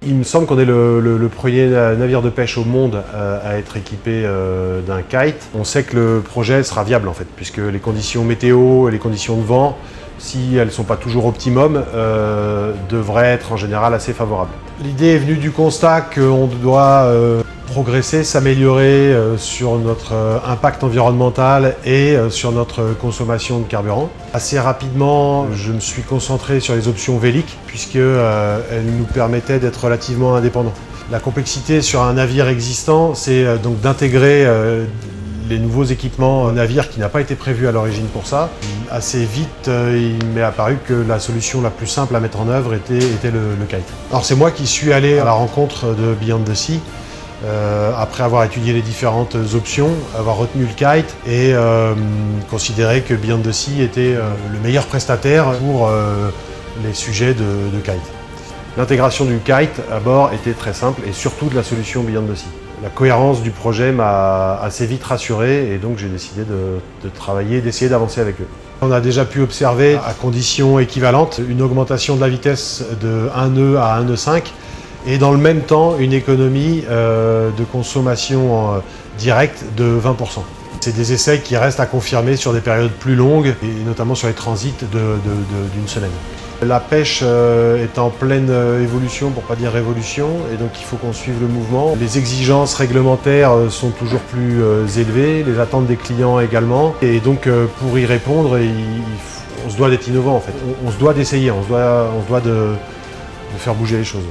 Il me semble qu'on est le premier navire de pêche au monde à être équipé d'un kite. On sait que le projet sera viable en fait, puisque les conditions météo et les conditions de vent, si elles ne sont pas toujours optimum, devraient être en général assez favorables. L'idée est venue du constat qu'on doit progresser, s'améliorer sur notre impact environnemental et sur notre consommation de carburant. Assez rapidement, je me suis concentré sur les options véliques puisqu'elles nous permettaient d'être relativement indépendants. La complexité sur un navire existant, c'est donc d'intégrer les nouveaux équipements navire qui n'a pas été prévu à l'origine pour ça. Assez vite, il m'est apparu que la solution la plus simple à mettre en œuvre était le kite. Alors c'est moi qui suis allé à la rencontre de Beyond the Sea. Après avoir étudié les différentes options, avoir retenu le kite et considéré que Beyond the Sea était le meilleur prestataire pour les sujets de kite. L'intégration du kite à bord était très simple et surtout de la solution Beyond the Sea. La cohérence du projet m'a assez vite rassuré et donc j'ai décidé de travailler, d'essayer d'avancer avec eux. On a déjà pu observer, à conditions équivalentes, une augmentation de la vitesse de 1 nœud à 1 nœud 5 et dans le même temps une économie de consommation directe de 20%. C'est des essais qui restent à confirmer sur des périodes plus longues et notamment sur les transits d'une semaine. La pêche est en pleine évolution, pour ne pas dire révolution, et donc il faut qu'on suive le mouvement. Les exigences réglementaires sont toujours plus élevées, les attentes des clients également, et donc pour y répondre, on se doit d'être innovant en fait. On se doit d'essayer, on se doit de faire bouger les choses.